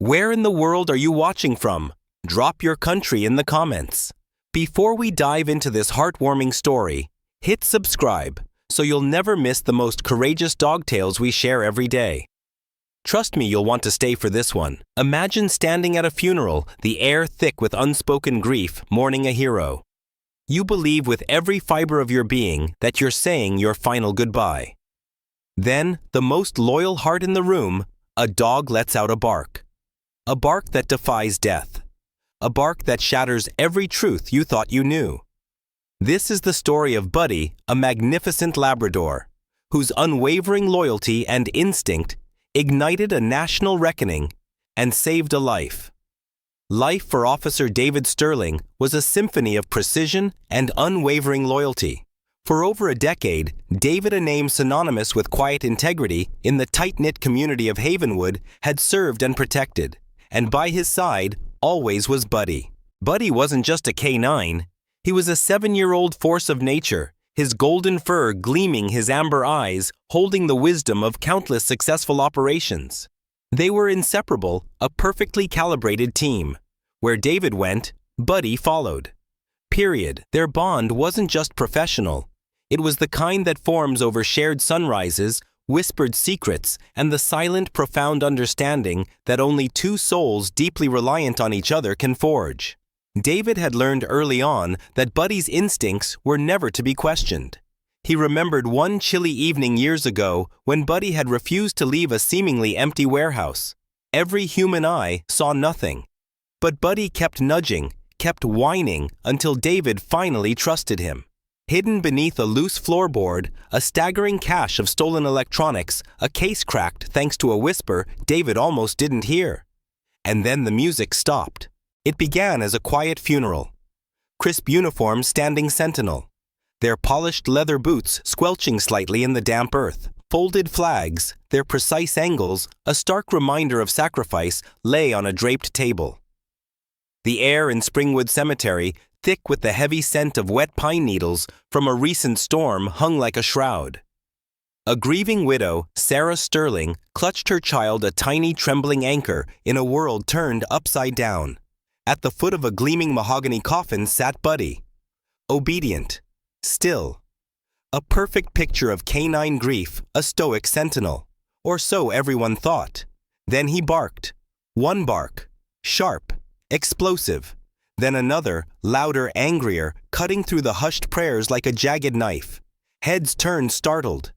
Where in the world are you watching from? Drop your country in the comments. Before we dive into this heartwarming story, hit subscribe so you'll never miss the most courageous dog tales we share every day. Trust me, you'll want to stay for this one. Imagine standing at a funeral, the air thick with unspoken grief, mourning a hero. You believe with every fiber of your being that you're saying your final goodbye. Then, the most loyal heart in the room, a dog lets out a bark. A bark that defies death. A bark that shatters every truth you thought you knew. This is the story of Buddy, a magnificent Labrador, whose unwavering loyalty and instinct ignited a national reckoning and saved a life. Life for Officer David Sterling was a symphony of precision and unwavering loyalty. For over a decade, David, a name synonymous with quiet integrity in the tight-knit community of Havenwood, had served and protected. And by his side always was Buddy. Buddy wasn't just a canine. He was a 7-year-old force of nature, his golden fur gleaming, his amber eyes holding the wisdom of countless successful operations. They were inseparable, a perfectly calibrated team. Where David went, Buddy followed. Period. Their bond wasn't just professional. It was the kind that forms over shared sunrises, whispered secrets, and the silent, profound understanding that only two souls deeply reliant on each other can forge. David had learned early on that Buddy's instincts were never to be questioned. He remembered one chilly evening years ago when Buddy had refused to leave a seemingly empty warehouse. Every human eye saw nothing. But Buddy kept nudging, kept whining, until David finally trusted him. Hidden beneath a loose floorboard, a staggering cache of stolen electronics, a case cracked thanks to a whisper David almost didn't hear. And then the music stopped. It began as a quiet funeral. Crisp uniforms standing sentinel. Their polished leather boots squelching slightly in the damp earth. Folded flags, their precise angles, a stark reminder of sacrifice, lay on a draped table. The air in Springwood Cemetery, thick with the heavy scent of wet pine needles from a recent storm, hung like a shroud. A grieving widow, Sarah Sterling, clutched her child, a tiny trembling anchor in a world turned upside down. At the foot of a gleaming mahogany coffin sat Buddy. Obedient. Still. A perfect picture of canine grief, a stoic sentinel. Or so everyone thought. Then he barked. One bark. Sharp. Explosive. Then another, louder, angrier, cutting through the hushed prayers like a jagged knife. Heads turned, startled.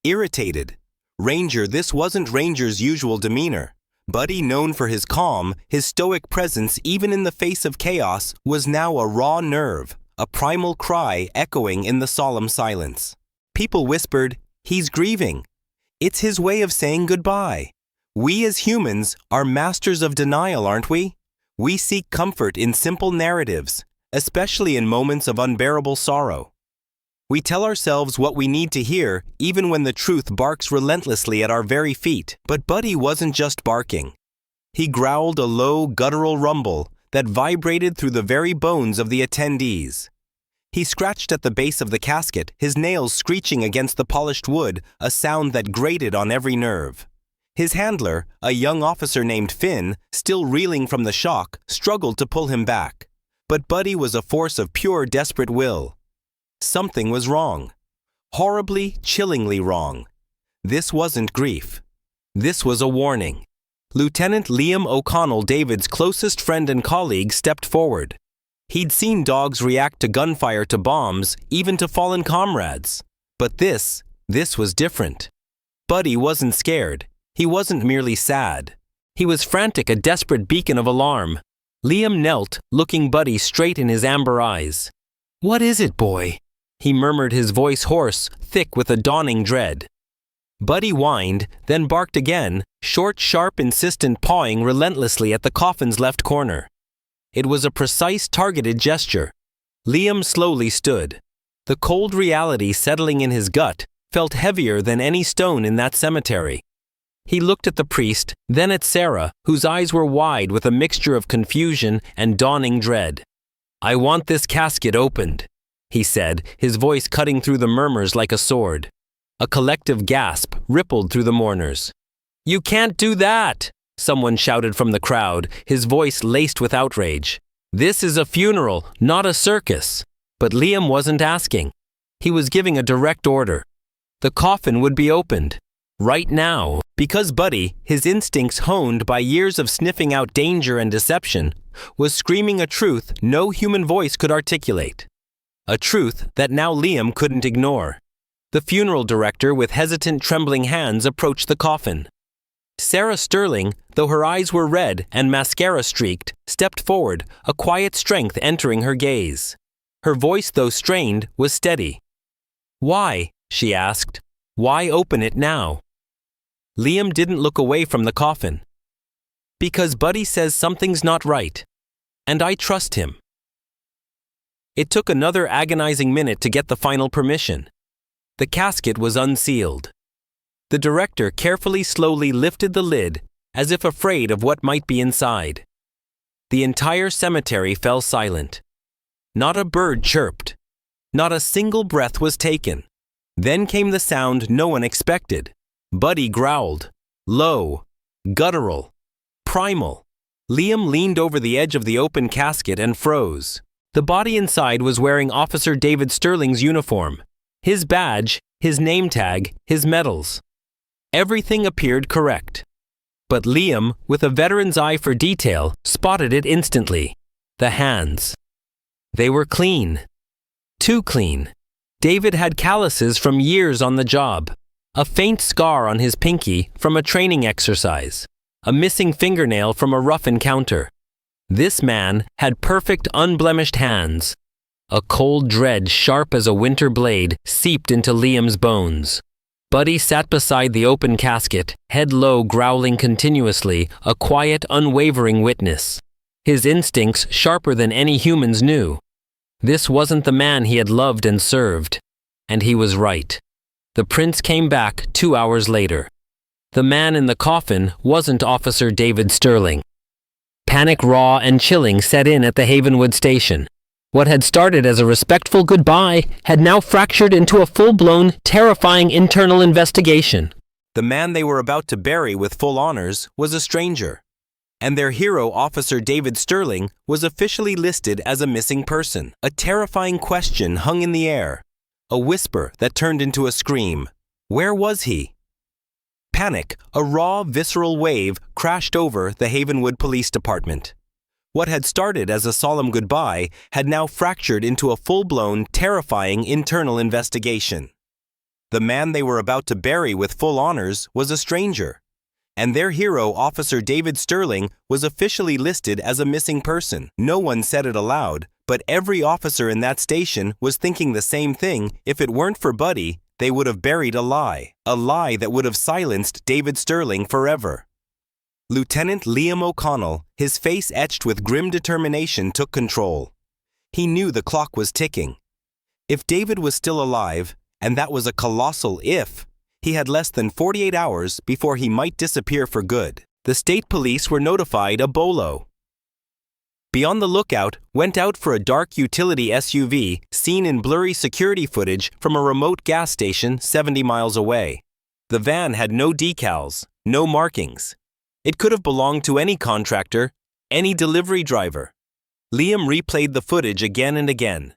Irritated. Ranger, this wasn't Ranger's usual demeanor. Buddy, known for his calm, his stoic presence even in the face of chaos, was now a raw nerve, a primal cry echoing in the solemn silence. People whispered, "He's grieving." It's his way of saying goodbye. We as humans are masters of denial, aren't we? We seek comfort in simple narratives, especially in moments of unbearable sorrow. We tell ourselves what we need to hear, even when the truth barks relentlessly at our very feet. But Buddy wasn't just barking. He growled a low, guttural rumble that vibrated through the very bones of the attendees. He scratched at the base of the casket, his nails screeching against the polished wood, a sound that grated on every nerve. His handler, a young officer named Finn, still reeling from the shock, struggled to pull him back. But Buddy was a force of pure, desperate will. Something was wrong. Horribly, chillingly wrong. This wasn't grief. This was a warning. Lieutenant Liam O'Connell, David's closest friend and colleague, stepped forward. He'd seen dogs react to gunfire, to bombs, even to fallen comrades. But this was different. Buddy wasn't scared. He wasn't merely sad. He was frantic, a desperate beacon of alarm. Liam knelt, looking Buddy straight in his amber eyes. "What is it, boy?" he murmured, his voice hoarse, thick with a dawning dread. Buddy whined, then barked again, short, sharp, insistent, pawing relentlessly at the coffin's left corner. It was a precise, targeted gesture. Liam slowly stood. The cold reality settling in his gut felt heavier than any stone in that cemetery. He looked at the priest, then at Sarah, whose eyes were wide with a mixture of confusion and dawning dread. "I want this casket opened," he said, his voice cutting through the murmurs like a sword. A collective gasp rippled through the mourners. "You can't do that!" someone shouted from the crowd, his voice laced with outrage. This is a funeral, not a circus. But Liam wasn't asking. He was giving a direct order. The coffin would be opened. Right now, because Buddy, his instincts honed by years of sniffing out danger and deception, was screaming a truth no human voice could articulate. A truth that now Liam couldn't ignore. The funeral director, with hesitant, trembling hands, approached the coffin. Sarah Sterling, though her eyes were red and mascara-streaked, stepped forward, a quiet strength entering her gaze. Her voice, though strained, was steady. "Why?" she asked. "Why open it now?" Liam didn't look away from the coffin. "Because Buddy says something's not right. And I trust him." It took another agonizing minute to get the final permission. The casket was unsealed. The director carefully, slowly lifted the lid, as if afraid of what might be inside. The entire cemetery fell silent. Not a bird chirped. Not a single breath was taken. Then came the sound no one expected. Buddy growled. Low. Guttural. Primal. Liam leaned over the edge of the open casket and froze. The body inside was wearing Officer David Sterling's uniform. His badge, his name tag, his medals. Everything appeared correct. But Liam, with a veteran's eye for detail, spotted it instantly. The hands. They were clean. Too clean. David had calluses from years on the job. A faint scar on his pinky from a training exercise. A missing fingernail from a rough encounter. This man had perfect, unblemished hands. A cold dread sharp as a winter blade seeped into Liam's bones. Buddy sat beside the open casket, head low, growling continuously, a quiet, unwavering witness. His instincts sharper than any humans knew. This wasn't the man he had loved and served. And he was right. The prince came back 2 hours later. The man in the coffin wasn't Officer David Sterling. Panic, raw and chilling, set in at the Havenwood station. What had started as a respectful goodbye had now fractured into a full-blown, terrifying internal investigation. The man they were about to bury with full honors was a stranger. And their hero, Officer David Sterling, was officially listed as a missing person. A terrifying question hung in the air. A whisper that turned into a scream. Where was he? Panic, a raw, visceral wave, crashed over the Havenwood Police Department. What had started as a solemn goodbye had now fractured into a full-blown, terrifying internal investigation. The man they were about to bury with full honors was a stranger, and their hero, Officer David Sterling, was officially listed as a missing person. No one said it aloud, but every officer in that station was thinking the same thing. If it weren't for Buddy, they would have buried a lie that would have silenced David Sterling forever. Lieutenant Liam O'Connell, his face etched with grim determination, took control. He knew the clock was ticking. If David was still alive, and that was a colossal if, he had less than 48 hours before he might disappear for good. The state police were notified a bolo. Be on the lookout went out for a dark utility SUV seen in blurry security footage from a remote gas station 70 miles away. The van had no decals, no markings. It could have belonged to any contractor, any delivery driver. Liam replayed the footage again and again.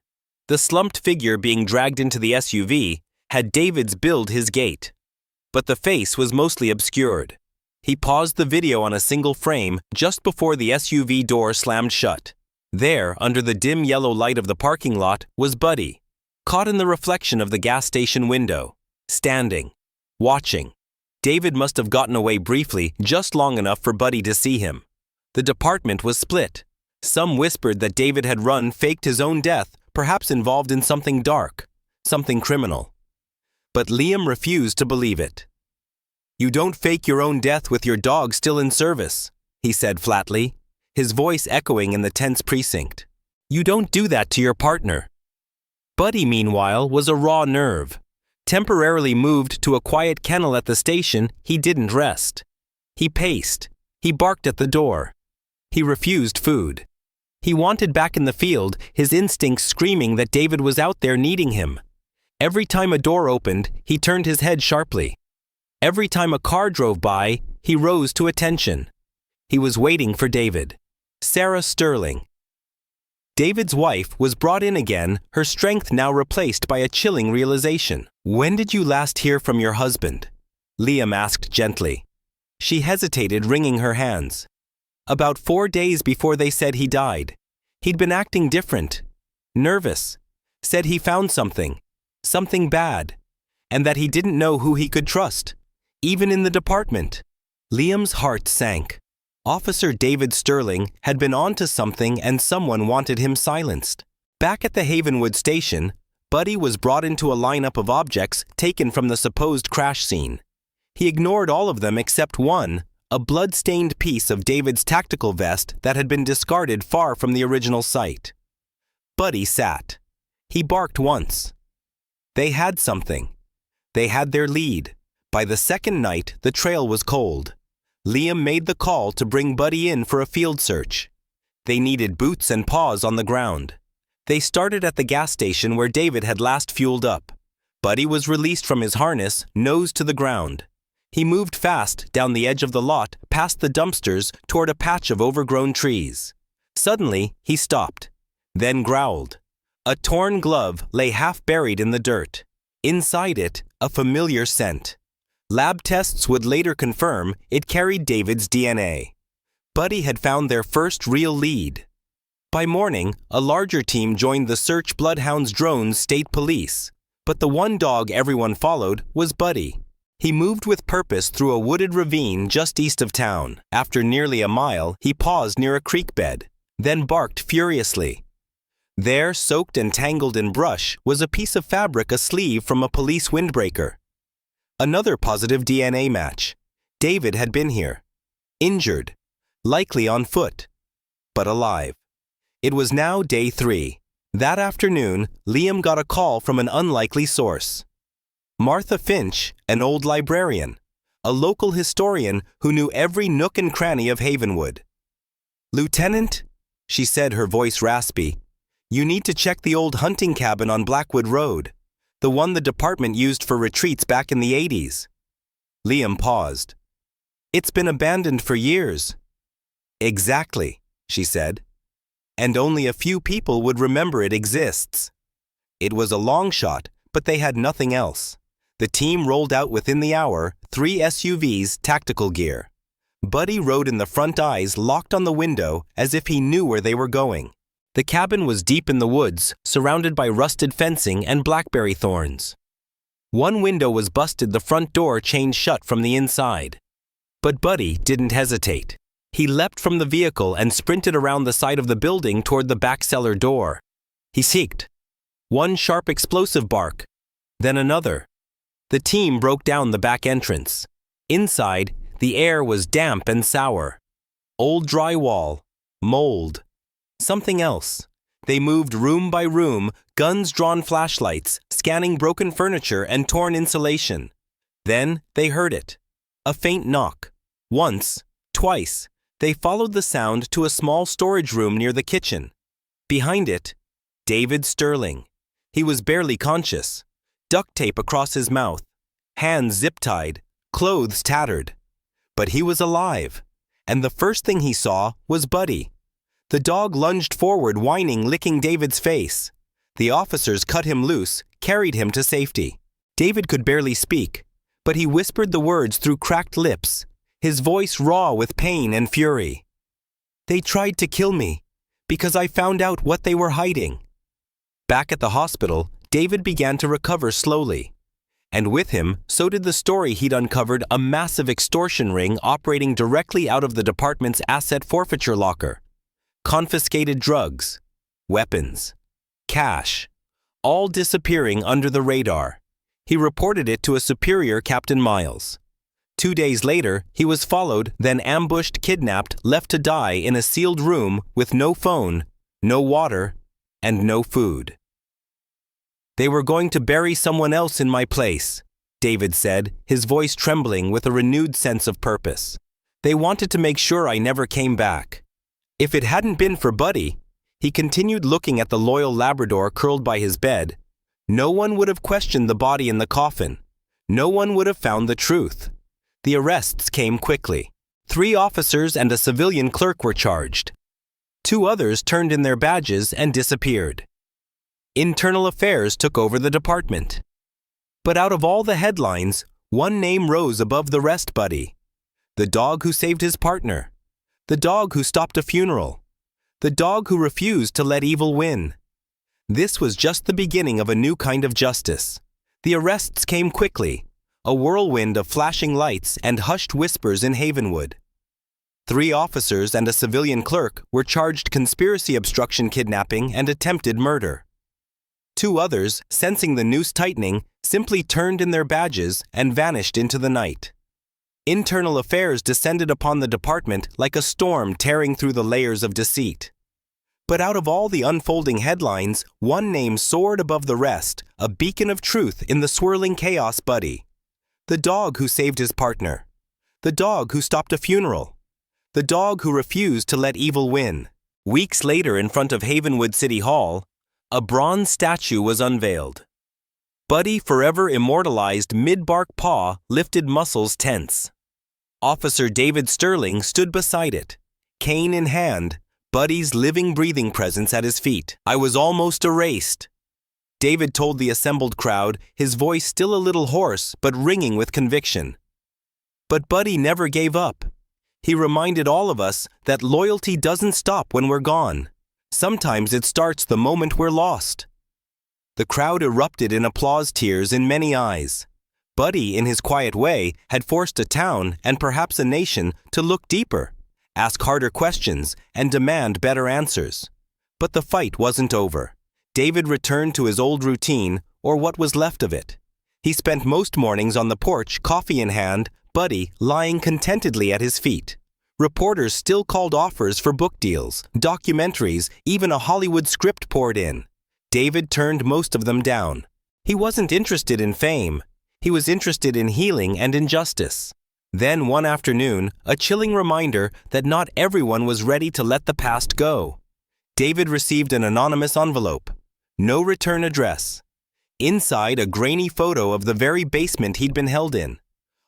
The slumped figure being dragged into the SUV had David's build, his gait. But the face was mostly obscured. He paused the video on a single frame just before the SUV door slammed shut. There, under the dim yellow light of the parking lot, was Buddy, caught in the reflection of the gas station window, standing, watching. David must have gotten away briefly, just long enough for Buddy to see him. The department was split. Some whispered that David had run, faked his own death, perhaps involved in something dark, something criminal. But Liam refused to believe it. "You don't fake your own death with your dog still in service," he said flatly, his voice echoing in the tense precinct. "You don't do that to your partner." Buddy, meanwhile, was a raw nerve. Temporarily moved to a quiet kennel at the station, he didn't rest. He paced. He barked at the door. He refused food. He wanted back in the field, his instincts screaming that David was out there needing him. Every time a door opened, he turned his head sharply. Every time a car drove by, he rose to attention. He was waiting for David. Sarah Sterling. David's wife was brought in again, her strength now replaced by a chilling realization. "When did you last hear from your husband?" Liam asked gently. She hesitated, wringing her hands. "About 4 days before they said he died. He'd been acting different. Nervous. Said he found something bad, and that he didn't know who he could trust, even in the department." Liam's heart sank. Officer David Sterling had been onto something, and someone wanted him silenced. Back at the Havenwood station, Buddy was brought into a lineup of objects taken from the supposed crash scene. He ignored all of them except one, a blood-stained piece of David's tactical vest that had been discarded far from the original site. Buddy sat. He barked once. They had something. They had their lead. By the second night, the trail was cold. Liam made the call to bring Buddy in for a field search. They needed boots and paws on the ground. They started at the gas station where David had last fueled up. Buddy was released from his harness, nose to the ground. He moved fast down the edge of the lot, past the dumpsters, toward a patch of overgrown trees. Suddenly, he stopped, then growled. A torn glove lay half buried in the dirt. Inside it, a familiar scent. Lab tests would later confirm it carried David's DNA. Buddy had found their first real lead. By morning, a larger team joined the Search Bloodhounds Drones State Police, but the one dog everyone followed was Buddy. He moved with purpose through a wooded ravine just east of town. After nearly a mile, he paused near a creek bed, then barked furiously. There, soaked and tangled in brush, was a piece of fabric, a sleeve from a police windbreaker. Another positive DNA match. David had been here. Injured. Likely on foot. But alive. It was now day 3. That afternoon, Liam got a call from an unlikely source. Martha Finch, an old librarian. A local historian who knew every nook and cranny of Havenwood. "Lieutenant," she said, her voice raspy, "you need to check the old hunting cabin on Blackwood Road. The one the department used for retreats back in the 80s. Liam paused. "It's been abandoned for years." "Exactly," she said. "And only a few people would remember it exists." It was a long shot, but they had nothing else. The team rolled out within the hour, 3 SUVs, tactical gear. Buddy rode in the front, eyes locked on the window as if he knew where they were going. The cabin was deep in the woods, surrounded by rusted fencing and blackberry thorns. One window was busted, the front door chained shut from the inside. But Buddy didn't hesitate. He leapt from the vehicle and sprinted around the side of the building toward the back cellar door. He seeked. One sharp explosive bark, then another. The team broke down the back entrance. Inside, the air was damp and sour. Old drywall, mold. Something else. They moved room by room, guns-drawn flashlights, scanning broken furniture and torn insulation. Then they heard it. A faint knock. Once, twice, they followed the sound to a small storage room near the kitchen. Behind it, David Sterling. He was barely conscious. Duct tape across his mouth. Hands zip-tied. Clothes tattered. But he was alive. And the first thing he saw was Buddy. The dog lunged forward, whining, licking David's face. The officers cut him loose, carried him to safety. David could barely speak, but he whispered the words through cracked lips, his voice raw with pain and fury. "They tried to kill me, because I found out what they were hiding." Back at the hospital, David began to recover slowly. And with him, so did the story he'd uncovered, a massive extortion ring operating directly out of the department's asset forfeiture locker. Confiscated drugs, weapons, cash, all disappearing under the radar. He reported it to a superior, Captain Miles. 2 days later, he was followed, then ambushed, kidnapped, left to die in a sealed room with no phone, no water, and no food. "They were going to bury someone else in my place," David said, his voice trembling with a renewed sense of purpose. "They wanted to make sure I never came back. If it hadn't been for Buddy," he continued, looking at the loyal Labrador curled by his bed, "no one would have questioned the body in the coffin. No one would have found the truth." The arrests came quickly. 3 officers and a civilian clerk were charged. 2 others turned in their badges and disappeared. Internal Affairs took over the department. But out of all the headlines, one name rose above the rest, Buddy. The dog who saved his partner. The dog who stopped a funeral. The dog who refused to let evil win. This was just the beginning of a new kind of justice. The arrests came quickly, a whirlwind of flashing lights and hushed whispers in Havenwood. 3 officers and a civilian clerk were charged conspiracy, obstruction, kidnapping, and attempted murder. 2 others, sensing the noose tightening, simply turned in their badges and vanished into the night. Internal Affairs descended upon the department like a storm tearing through the layers of deceit. But out of all the unfolding headlines, one name soared above the rest, a beacon of truth in the swirling chaos, Buddy. The dog who saved his partner. The dog who stopped a funeral. The dog who refused to let evil win. Weeks later, in front of Havenwood City Hall, a bronze statue was unveiled. Buddy, forever immortalized mid-bark paw, lifted muscles tense. Officer David Sterling stood beside it, cane in hand, Buddy's living, breathing presence at his feet. "I was almost erased," David told the assembled crowd, his voice still a little hoarse but ringing with conviction. But Buddy never gave up. He reminded all of us that loyalty doesn't stop when we're gone. Sometimes it starts the moment we're lost. The crowd erupted in applause tears in many eyes. Buddy, in his quiet way, had forced a town, and perhaps a nation, to look deeper, ask harder questions, and demand better answers. But the fight wasn't over. David returned to his old routine, or what was left of it. He spent most mornings on the porch, coffee in hand, Buddy lying contentedly at his feet. Reporters still called offers for book deals, documentaries, even a Hollywood script poured in. David turned most of them down. He wasn't interested in fame. He was interested in healing and in justice. Then one afternoon, a chilling reminder that not everyone was ready to let the past go. David received an anonymous envelope. No return address. Inside, a grainy photo of the very basement he'd been held in.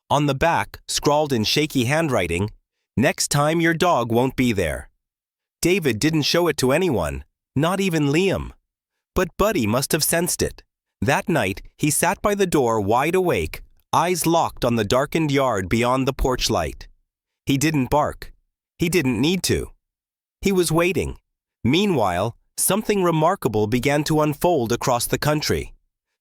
On the back, scrawled in shaky handwriting, "Next time your dog won't be there." David didn't show it to anyone, not even Liam. But Buddy must have sensed it. That night, he sat by the door wide awake, eyes locked on the darkened yard beyond the porch light. He didn't bark. He didn't need to. He was waiting. Meanwhile, something remarkable began to unfold across the country.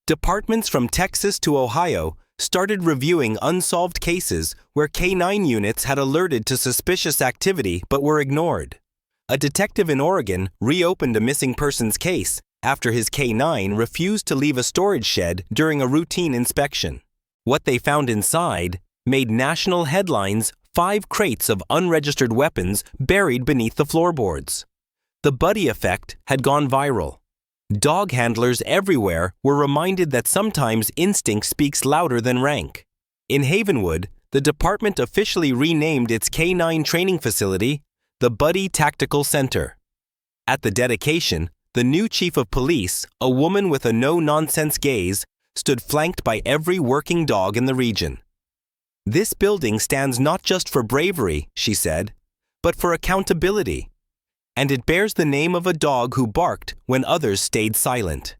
Departments from Texas to Ohio started reviewing unsolved cases where K-9 units had alerted to suspicious activity but were ignored. A detective in Oregon reopened a missing persons case after his K-9 refused to leave a storage shed during a routine inspection. What they found inside made national headlines: 5 crates of unregistered weapons buried beneath the floorboards. The Buddy effect had gone viral. Dog handlers everywhere were reminded that sometimes instinct speaks louder than rank. In Havenwood, the department officially renamed its K-9 training facility the Buddy Tactical Center. At the dedication, the new chief of police, a woman with a no-nonsense gaze, stood flanked by every working dog in the region. "This building stands not just for bravery," she said, "but for accountability. And it bears the name of a dog who barked when others stayed silent."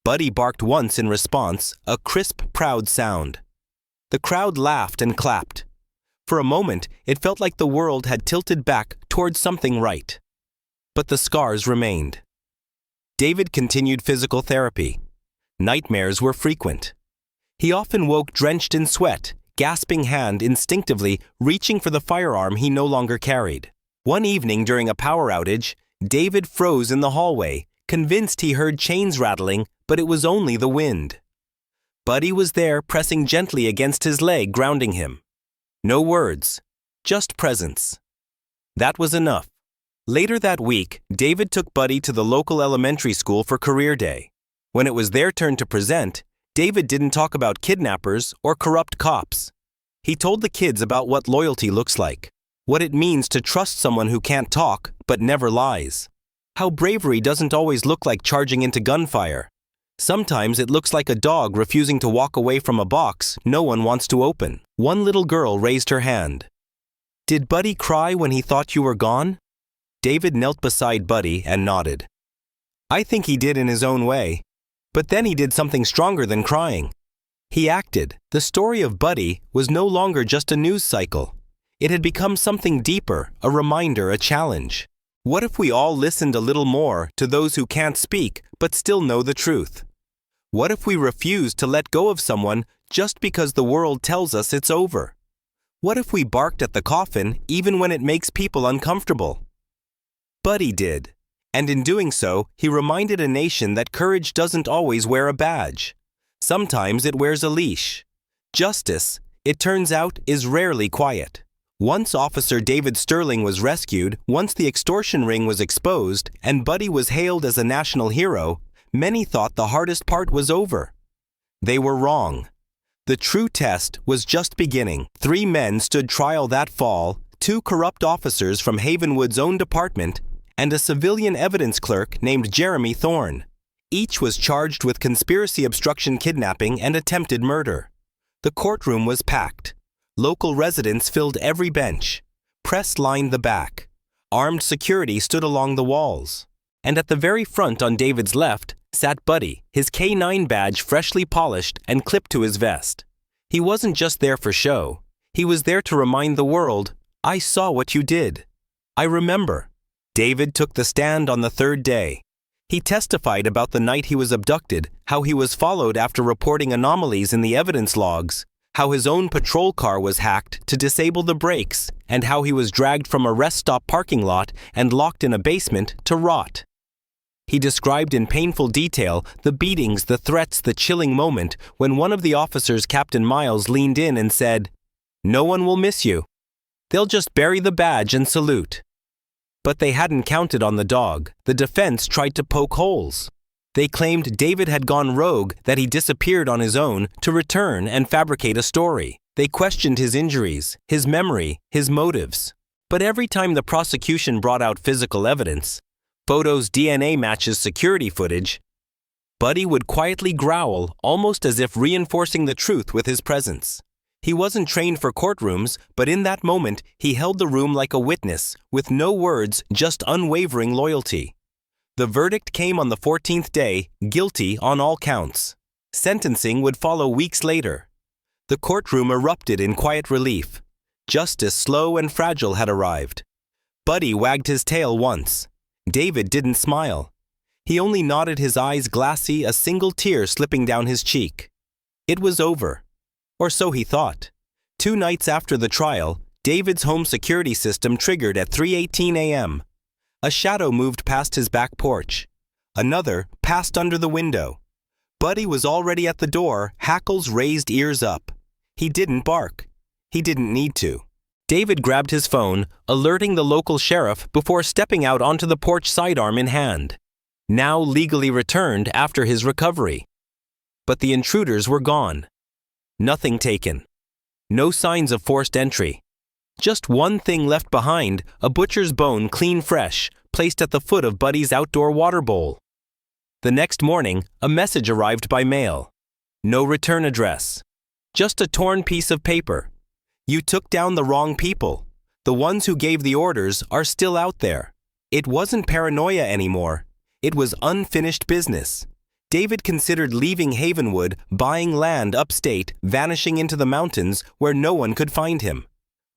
Buddy barked once in response, a crisp, proud sound. The crowd laughed and clapped. For a moment, it felt like the world had tilted back towards something right. But the scars remained. David continued physical therapy. Nightmares were frequent. He often woke drenched in sweat, gasping hand instinctively reaching for the firearm he no longer carried. One evening during a power outage, David froze in the hallway, convinced he heard chains rattling, but it was only the wind. Buddy was there, pressing gently against his leg, grounding him. No words, just presence. That was enough. Later that week, David took Buddy to the local elementary school for career day. When it was their turn to present, David didn't talk about kidnappers or corrupt cops. He told the kids about what loyalty looks like, what it means to trust someone who can't talk but never lies, how bravery doesn't always look like charging into gunfire. Sometimes it looks like a dog refusing to walk away from a box no one wants to open. One little girl raised her hand. Did Buddy cry when he thought you were gone? David knelt beside Buddy and nodded. I think he did in his own way. But then he did something stronger than crying. He acted. The story of Buddy was no longer just a news cycle. It had become something deeper, a reminder, a challenge. What if we all listened a little more to those who can't speak but still know the truth? What if we refused to let go of someone just because the world tells us it's over? What if we barked at the coffin even when it makes people uncomfortable? Buddy did. And in doing so, he reminded a nation that courage doesn't always wear a badge. Sometimes it wears a leash. Justice, it turns out, is rarely quiet. Once Officer David Sterling was rescued, once the extortion ring was exposed, and Buddy was hailed as a national hero, many thought the hardest part was over. They were wrong. The true test was just beginning. 3 men stood trial that fall, 2 corrupt officers from Havenwood's own department, and a civilian evidence clerk named Jeremy Thorne. Each was charged with conspiracy, obstruction, kidnapping, and attempted murder. The courtroom was packed. Local residents filled every bench. Press lined the back. Armed security stood along the walls. And at the very front on David's left sat Buddy, his K9 badge freshly polished and clipped to his vest. He wasn't just there for show. He was there to remind the world, I saw what you did. I remember. David took the stand on the 3rd day. He testified about the night he was abducted, how he was followed after reporting anomalies in the evidence logs, how his own patrol car was hacked to disable the brakes, and how he was dragged from a rest stop parking lot and locked in a basement to rot. He described in painful detail the beatings, the threats, the chilling moment when one of the officers, Captain Miles, leaned in and said, "No one will miss you. They'll just bury the badge and salute." But they hadn't counted on the dog. The defense tried to poke holes. They claimed David had gone rogue, that he disappeared on his own to return and fabricate a story. They questioned his injuries, his memory, his motives. But every time the prosecution brought out physical evidence, photos, DNA matches, security footage, Buddy would quietly growl, almost as if reinforcing the truth with his presence. He wasn't trained for courtrooms, but in that moment, he held the room like a witness, with no words, just unwavering loyalty. The verdict came on the 14th day, guilty on all counts. Sentencing would follow weeks later. The courtroom erupted in quiet relief. Justice, slow and fragile, had arrived. Buddy wagged his tail once. David didn't smile. He only nodded, his eyes glassy, a single tear slipping down his cheek. It was over. Or so he thought. 2 nights after the trial, David's home security system triggered at 3:18 a.m. A shadow moved past his back porch. Another passed under the window. Buddy was already at the door, hackles raised, ears up. He didn't bark. He didn't need to. David grabbed his phone, alerting the local sheriff before stepping out onto the porch, sidearm in hand. Now legally returned after his recovery. But the intruders were gone. Nothing taken. No signs of forced entry. Just one thing left behind, a butcher's bone, clean fresh, placed at the foot of Buddy's outdoor water bowl. The next morning, a message arrived by mail. No return address. Just a torn piece of paper. You took down the wrong people. The ones who gave the orders are still out there. It wasn't paranoia anymore. It was unfinished business. David considered leaving Havenwood, buying land upstate, vanishing into the mountains where no one could find him.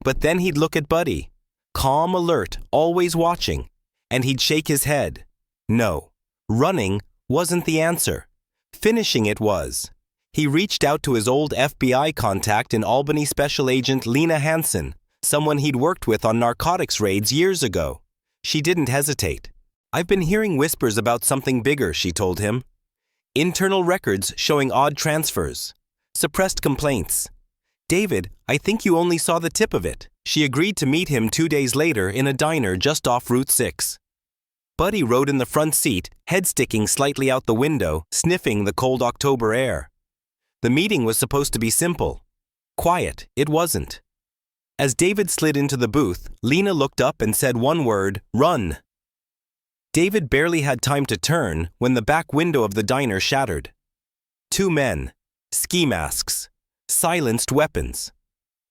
But then he'd look at Buddy, calm, alert, always watching, and he'd shake his head. No, running wasn't the answer. Finishing it was. He reached out to his old FBI contact in Albany, Special Agent Lena Hansen, someone he'd worked with on narcotics raids years ago. She didn't hesitate. I've been hearing whispers about something bigger, she told him. Internal records showing odd transfers. Suppressed complaints. David, I think you only saw the tip of it. She agreed to meet him 2 days later in a diner just off Route 6. Buddy rode in the front seat, head sticking slightly out the window, sniffing the cold October air. The meeting was supposed to be simple. Quiet, it wasn't. As David slid into the booth, Lena looked up and said one word, "Run." David barely had time to turn when the back window of the diner shattered. 2 men, ski masks, silenced weapons.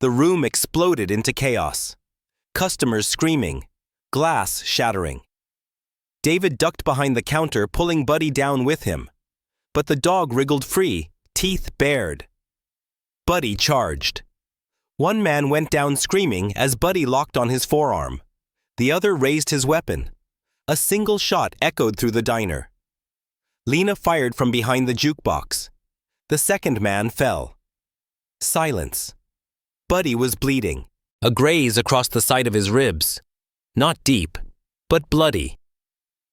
The room exploded into chaos. customers screaming, glass shattering. David ducked behind the counter, pulling Buddy down with him. But the dog wriggled free, teeth bared. Buddy charged. One man went down screaming as Buddy locked on his forearm. The other raised his weapon. A single shot echoed through the diner. Lena fired from behind the jukebox. The second man fell. Silence. Buddy was bleeding. A graze across the side of his ribs. Not deep, but bloody.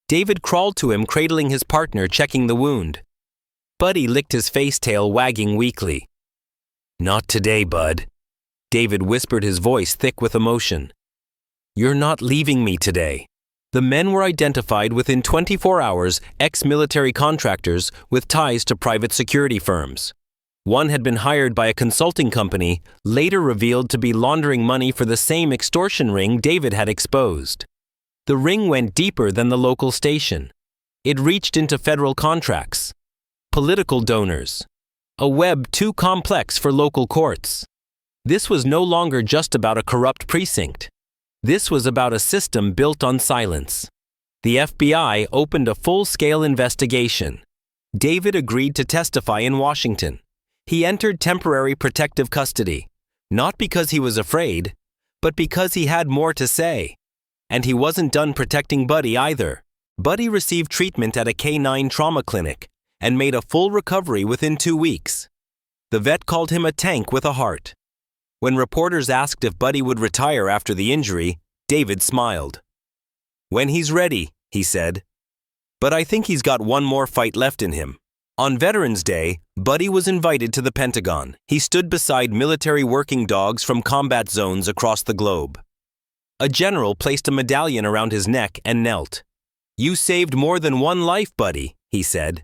David crawled to him, cradling his partner, checking the wound. Buddy licked his face, tail wagging weakly. "Not today, bud." David whispered, his voice thick with emotion. "You're not leaving me today." The men were identified within 24 hours, ex-military contractors with ties to private security firms. One had been hired by a consulting company, later revealed to be laundering money for the same extortion ring David had exposed. The ring went deeper than the local station. It reached into federal contracts, political donors, a web too complex for local courts. This was no longer just about a corrupt precinct. This was about a system built on silence. The FBI opened a full-scale investigation. David agreed to testify in Washington. He entered temporary protective custody, not because he was afraid, but because he had more to say. And he wasn't done protecting Buddy either. Buddy received treatment at a K-9 trauma clinic and made a full recovery within 2 weeks. The vet called him a tank with a heart. When reporters asked if Buddy would retire after the injury, David smiled. "When he's ready," he said. "But I think he's got one more fight left in him." On Veterans Day, Buddy was invited to the Pentagon. He stood beside military working dogs from combat zones across the globe. A general placed a medallion around his neck and knelt. "You saved more than one life, Buddy," he said.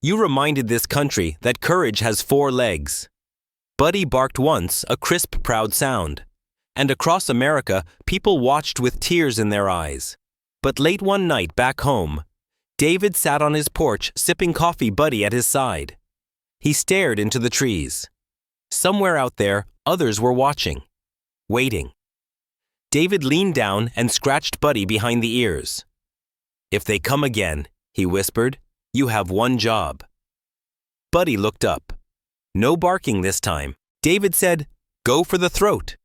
"You reminded this country that courage has 4 legs." Buddy barked once, a crisp, proud sound. And across America, people watched with tears in their eyes. But late one night back home, David sat on his porch sipping coffee, Buddy at his side. He stared into the trees. Somewhere out there, others were watching, waiting. David leaned down and scratched Buddy behind the ears. "If they come again," he whispered, "you have one job." Buddy looked up. No barking this time. David said, "Go for the throat."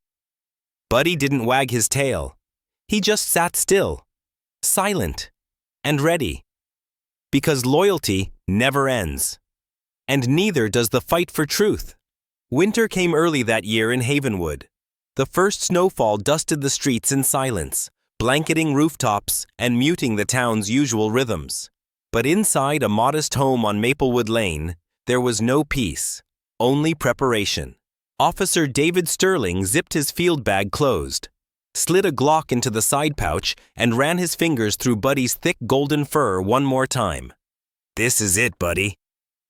Buddy didn't wag his tail. He just sat still, silent, and ready. Because loyalty never ends. And neither does the fight for truth. Winter came early that year in Havenwood. The first snowfall dusted the streets in silence, blanketing rooftops and muting the town's usual rhythms. But inside a modest home on Maplewood Lane, there was no peace, only preparation. Officer David Sterling zipped his field bag closed, slid a Glock into the side pouch, and ran his fingers through Buddy's thick golden fur one more time. "This is it, Buddy,"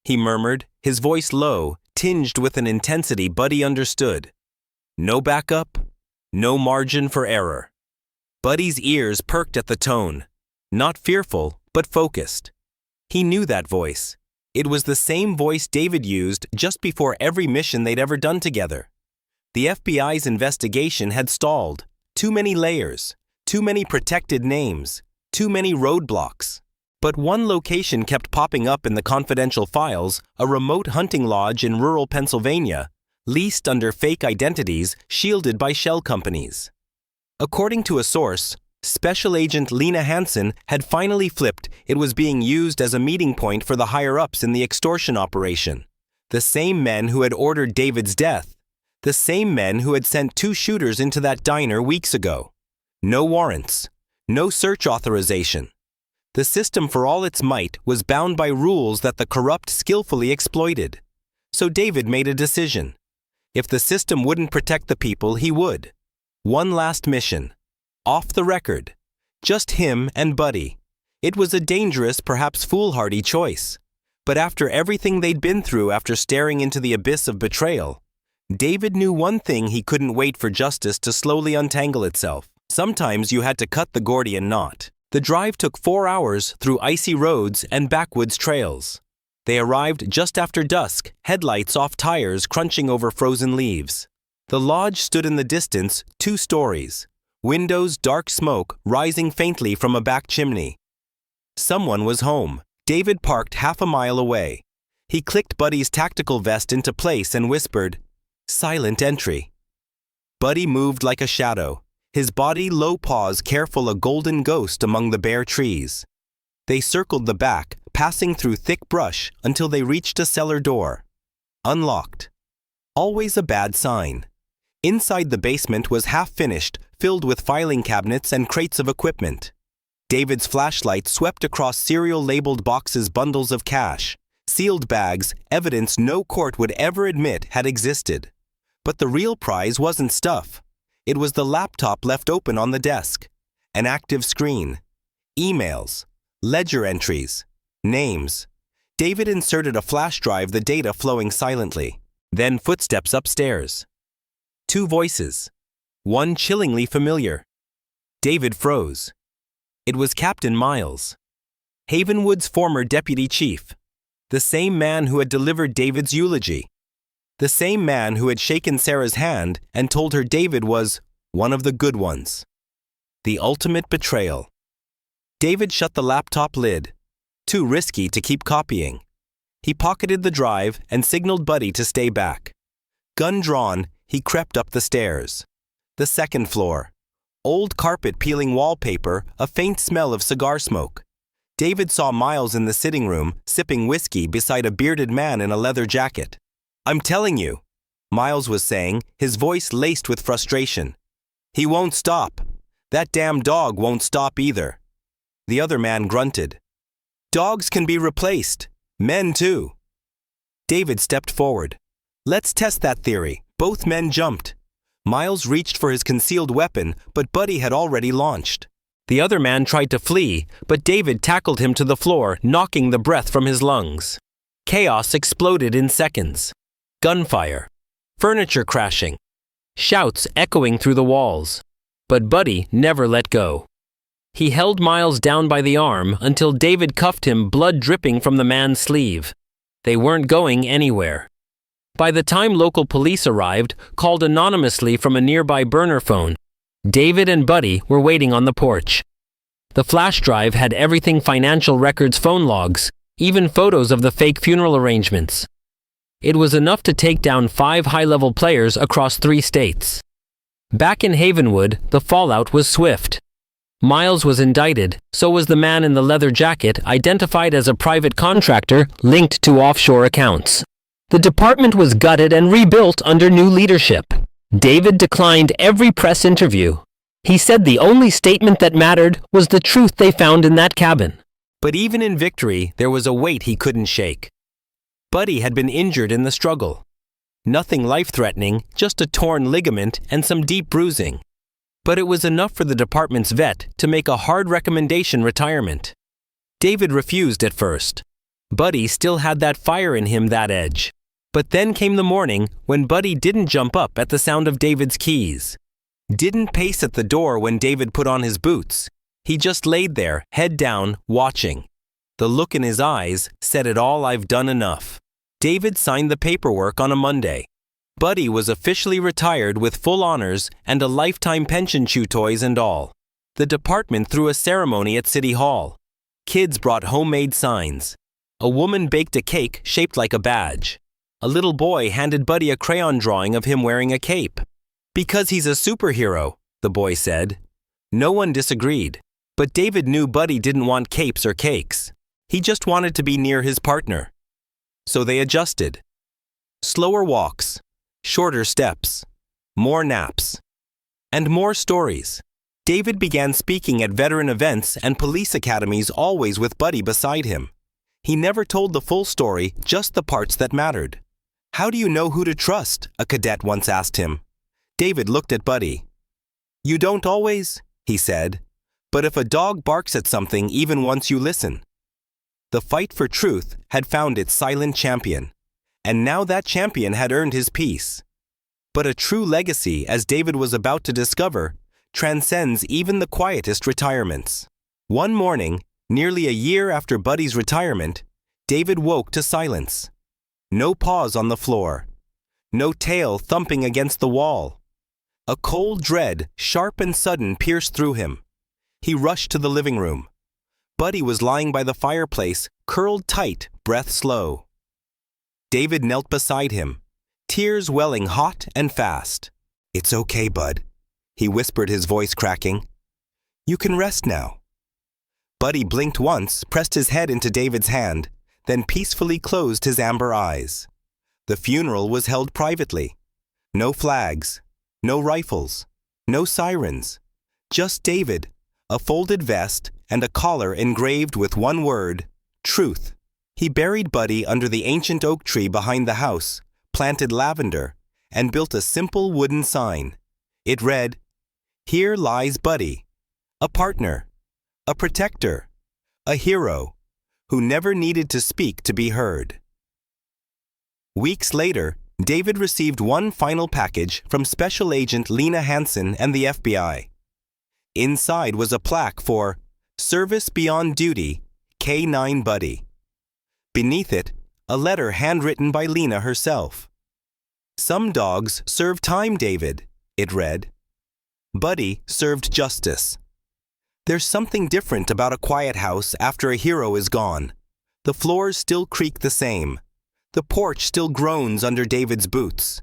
he murmured, his voice low, tinged with an intensity Buddy understood. No backup, no margin for error. Buddy's ears perked at the tone, not fearful, but focused. He knew that voice. It was the same voice David used just before every mission they'd ever done together. The FBI's investigation had stalled. Too many layers, too many protected names, too many roadblocks. But one location kept popping up in the confidential files, a remote hunting lodge in rural Pennsylvania, leased under fake identities, shielded by shell companies. According to a source, Special Agent Lena Hansen had finally flipped. It was being used as a meeting point for the higher-ups in the extortion operation. The same men who had ordered David's death. The same men who had sent 2 shooters into that diner weeks ago. No warrants. No search authorization. The system, for all its might, was bound by rules that the corrupt skillfully exploited. So David made a decision. If the system wouldn't protect the people, he would. One last mission. Off the record. Just him and Buddy. It was a dangerous, perhaps foolhardy choice. But after everything they'd been through, after staring into the abyss of betrayal, David knew one thing: he couldn't wait for justice to slowly untangle itself. Sometimes you had to cut the Gordian knot. The drive took 4 hours through icy roads and backwoods trails. They arrived just after dusk, headlights off, tires crunching over frozen leaves. The lodge stood in the distance, 2 stories. Windows, dark smoke rising faintly from a back chimney. Someone was home. David parked half a mile away. He clicked Buddy's tactical vest into place and whispered, "Silent entry." Buddy moved like a shadow, his body low paws careful a golden ghost among the bare trees. They circled the back, passing through thick brush until they reached a cellar door. Unlocked. Always a bad sign. Inside the basement was half-finished, filled with filing cabinets and crates of equipment. David's flashlight swept across cereal-labeled boxes, bundles of cash, sealed bags, evidence no court would ever admit had existed. But the real prize wasn't stuff. It was the laptop left open on the desk. An active screen. Emails. Ledger entries. Names. David inserted a flash drive, the data flowing silently. Then footsteps upstairs. 2 voices. One chillingly familiar. David froze. It was Captain Miles, Havenwood's former deputy chief. The same man who had delivered David's eulogy. The same man who had shaken Sarah's hand and told her David was one of the good ones. The ultimate betrayal. David shut the laptop lid. Too risky to keep copying. He pocketed the drive and signaled Buddy to stay back. Gun drawn, he crept up the stairs. The second floor. Old carpet, peeling wallpaper, a faint smell of cigar smoke. David saw Miles in the sitting room, sipping whiskey beside a bearded man in a leather jacket. "I'm telling you," Miles was saying, his voice laced with frustration. "He won't stop. That damn dog won't stop either." The other man grunted. "Dogs can be replaced. Men too." David stepped forward. "Let's test that theory." Both men jumped. Miles reached for his concealed weapon, but Buddy had already launched. The other man tried to flee, but David tackled him to the floor, knocking the breath from his lungs. Chaos exploded in seconds. Gunfire. Furniture crashing. Shouts echoing through the walls. But Buddy never let go. He held Miles down by the arm until David cuffed him, blood dripping from the man's sleeve. They weren't going anywhere. By the time local police arrived, called anonymously from a nearby burner phone, David and Buddy were waiting on the porch. The flash drive had everything: financial records, phone logs, even photos of the fake funeral arrangements. It was enough to take down 5 high-level players across 3 states. Back in Havenwood, the fallout was swift. Miles was indicted, so was the man in the leather jacket, identified as a private contractor linked to offshore accounts. The department was gutted and rebuilt under new leadership. David declined every press interview. He said the only statement that mattered was the truth they found in that cabin. But even in victory, there was a weight he couldn't shake. Buddy had been injured in the struggle. Nothing life-threatening, just a torn ligament and some deep bruising. But it was enough for the department's vet to make a hard recommendation: retirement. David refused at first. Buddy still had that fire in him, that edge. But then came the morning when Buddy didn't jump up at the sound of David's keys. Didn't pace at the door when David put on his boots. He just laid there, head down, watching. The look in his eyes said it all: "I've done enough." David signed the paperwork on a Monday. Buddy was officially retired with full honors and a lifetime pension, chew toys and all. The department threw a ceremony at City Hall. Kids brought homemade signs. A woman baked a cake shaped like a badge. A little boy handed Buddy a crayon drawing of him wearing a cape. "Because he's a superhero," the boy said. No one disagreed. But David knew Buddy didn't want capes or cakes. He just wanted to be near his partner. So they adjusted. Slower walks, shorter steps, more naps, and more stories. David began speaking at veteran events and police academies, always with Buddy beside him. He never told the full story, just the parts that mattered. "How do you know who to trust?" a cadet once asked him. David looked at Buddy. "You don't always," he said. "But if a dog barks at something, even once you listen." The fight for truth had found its silent champion, and now that champion had earned his peace. But a true legacy, as David was about to discover, transcends even the quietest retirements. One morning, nearly a year after Buddy's retirement, David woke to silence. No paws on the floor. No tail thumping against the wall. A cold dread, sharp and sudden, pierced through him. He rushed to the living room. Buddy was lying by the fireplace, curled tight, breath slow. David knelt beside him, tears welling hot and fast. "It's okay, Bud," he whispered, his voice cracking. "You can rest now." Buddy blinked once, pressed his head into David's hand, then peacefully closed his amber eyes. The funeral was held privately. No flags, no rifles, no sirens. Just David, a folded vest, and a collar engraved with one word: truth. He buried Buddy under the ancient oak tree behind the house, planted lavender, and built a simple wooden sign. It read, "Here lies Buddy, a partner, a protector, a hero, who never needed to speak to be heard." Weeks later, David received one final package from Special Agent Lena Hansen and the FBI. Inside was a plaque for "Service Beyond Duty, K9 Buddy." Beneath it, a letter handwritten by Lena herself. "Some dogs serve time, David," it read. "Buddy served justice." There's something different about a quiet house after a hero is gone. The floors still creak the same. The porch still groans under David's boots.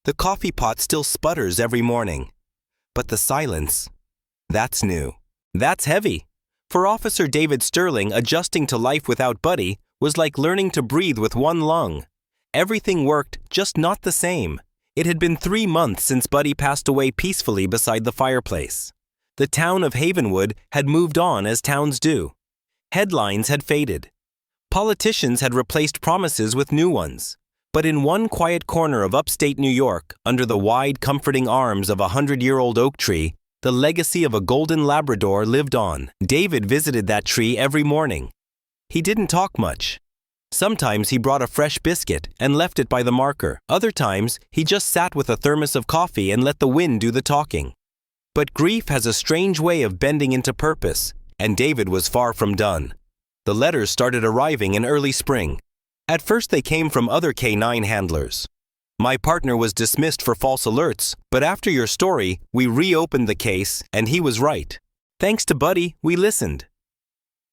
The coffee pot still sputters every morning. But the silence, that's new. That's heavy. For Officer David Sterling, adjusting to life without Buddy was like learning to breathe with one lung. Everything worked, just not the same. It had been 3 months since Buddy passed away peacefully beside the fireplace. The town of Havenwood had moved on as towns do. Headlines had faded. Politicians had replaced promises with new ones. But in one quiet corner of upstate New York, under the wide, comforting arms of a 100-year-old oak tree, the legacy of a golden Labrador lived on. David visited that tree every morning. He didn't talk much. Sometimes he brought a fresh biscuit and left it by the marker. Other times, he just sat with a thermos of coffee and let the wind do the talking. But grief has a strange way of bending into purpose, and David was far from done. The letters started arriving in early spring. At first they came from other K9 handlers. "My partner was dismissed for false alerts, but after your story, we reopened the case, and he was right. Thanks to Buddy, we listened.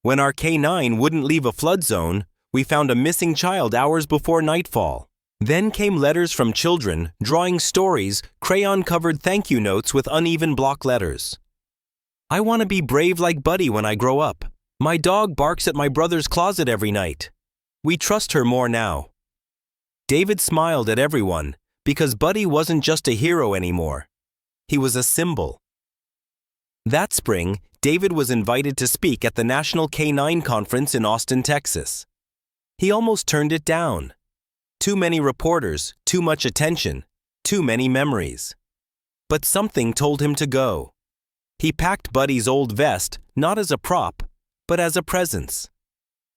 When our K9 wouldn't leave a flood zone, we found a missing child hours before nightfall. Then came letters from children, drawing stories, crayon-covered thank you notes with uneven block letters. I want to be brave like Buddy when I grow up. My dog barks at my brother's closet every night. We trust her more now." David smiled at everyone, because Buddy wasn't just a hero anymore. He was a symbol. That spring, David was invited to speak at the National K9 Conference in Austin, Texas. He almost turned it down. Too many reporters, too much attention, too many memories. But something told him to go. He packed Buddy's old vest, not as a prop, but as a presence.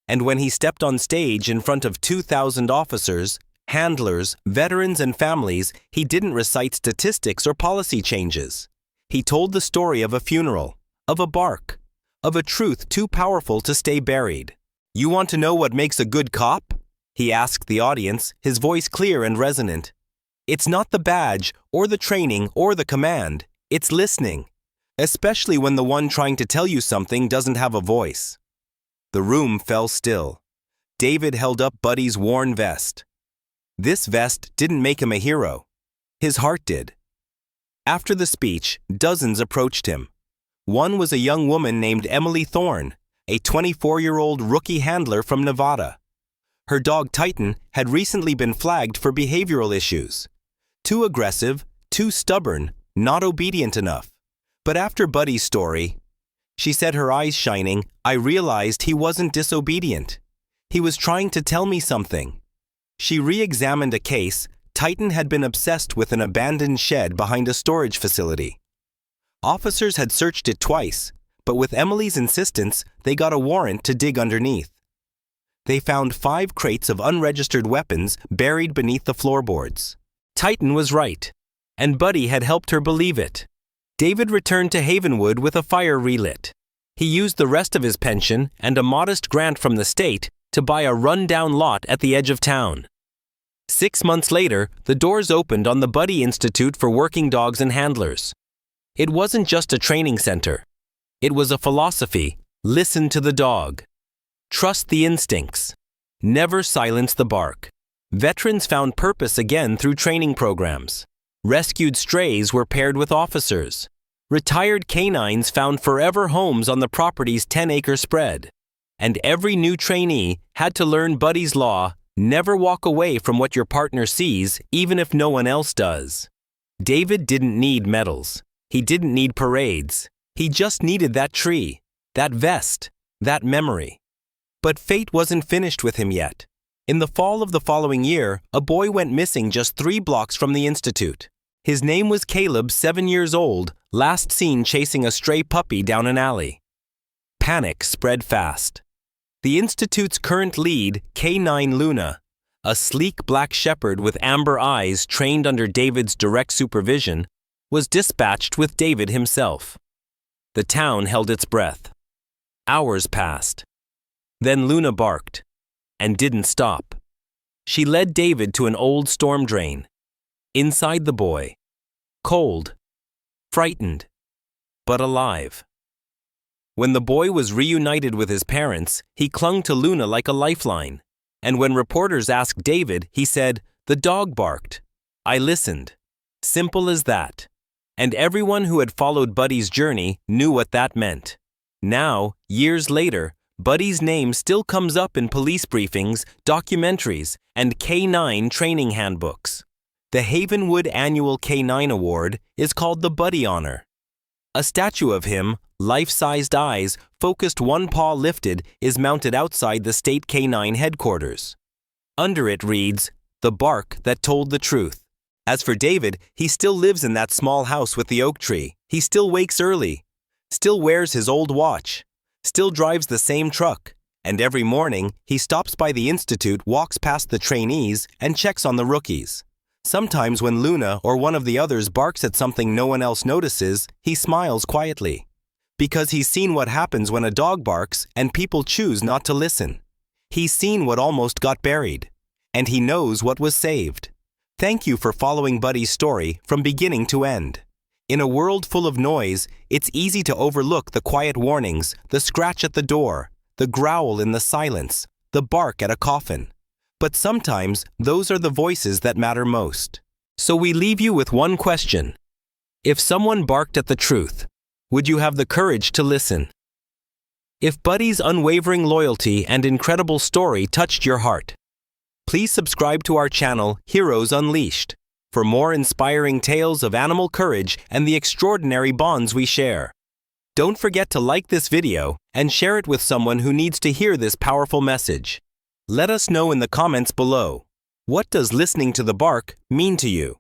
And when he stepped on stage in front of 2,000 officers, handlers, veterans, and families, he didn't recite statistics or policy changes. He told the story of a funeral, of a bark, of a truth too powerful to stay buried. "You want to know what makes a good cop?" he asked the audience, his voice clear and resonant. "It's not the badge, or the training, or the command. It's listening. Especially when the one trying to tell you something doesn't have a voice." The room fell still. David held up Buddy's worn vest. This vest didn't make him a hero. His heart did. After the speech, dozens approached him. One was a young woman named Emily Thorne, a 24-year-old rookie handler from Nevada. Her dog Titan had recently been flagged for behavioral issues. Too aggressive, too stubborn, not obedient enough. But after Buddy's story, she said, her eyes shining, "I realized he wasn't disobedient. He was trying to tell me something." She re-examined a case. Titan had been obsessed with an abandoned shed behind a storage facility. Officers had searched it twice, but with Emily's insistence, they got a warrant to dig underneath. They found 5 crates of unregistered weapons buried beneath the floorboards. Titan was right, and Buddy had helped her believe it. David returned to Havenwood with a fire relit. He used the rest of his pension and a modest grant from the state to buy a run-down lot at the edge of town. 6 months later, the doors opened on the Buddy Institute for Working Dogs and Handlers. It wasn't just a training center. It was a philosophy: listen to the dog. Trust the instincts. Never silence the bark. Veterans found purpose again through training programs. Rescued strays were paired with officers. Retired canines found forever homes on the property's 10-acre spread. And every new trainee had to learn Buddy's law: never walk away from what your partner sees, even if no one else does. David didn't need medals. He didn't need parades. He just needed that tree, that vest, that memory. But fate wasn't finished with him yet. In the fall of the following year, a boy went missing just 3 blocks from the institute. His name was Caleb, 7 years old, last seen chasing a stray puppy down an alley. Panic spread fast. The institute's current lead, K9 Luna, a sleek black shepherd with amber eyes trained under David's direct supervision, was dispatched with David himself. The town held its breath. Hours passed. Then Luna barked, and didn't stop. She led David to an old storm drain. Inside the boy, cold, frightened, but alive. When the boy was reunited with his parents, he clung to Luna like a lifeline. And when reporters asked David, he said, "The dog barked. I listened." Simple as that. And everyone who had followed Buddy's journey knew what that meant. Now, years later, Buddy's name still comes up in police briefings, documentaries, and K9 training handbooks. The Havenwood Annual K9 Award is called the Buddy Honor. A statue of him, life-sized eyes, focused, one paw lifted, is mounted outside the state K9 headquarters. Under it reads, "The bark that told the truth." As for David, he still lives in that small house with the oak tree. He still wakes early, still wears his old watch, still drives the same truck, and every morning he stops by the institute, walks past the trainees, and checks on the rookies. Sometimes when Luna or one of the others barks at something no one else notices, he smiles quietly. Because he's seen what happens when a dog barks and people choose not to listen. He's seen what almost got buried, and he knows what was saved. Thank you for following Buddy's story from beginning to end. In a world full of noise, it's easy to overlook the quiet warnings, the scratch at the door, the growl in the silence, the bark at a coffin. But sometimes those are the voices that matter most. So we leave you with one question. If someone barked at the truth, would you have the courage to listen? If Buddy's unwavering loyalty and incredible story touched your heart, please subscribe to our channel, Heroes Unleashed, for more inspiring tales of animal courage and the extraordinary bonds we share. Don't forget to like this video and share it with someone who needs to hear this powerful message. Let us know in the comments below. What does listening to the bark mean to you?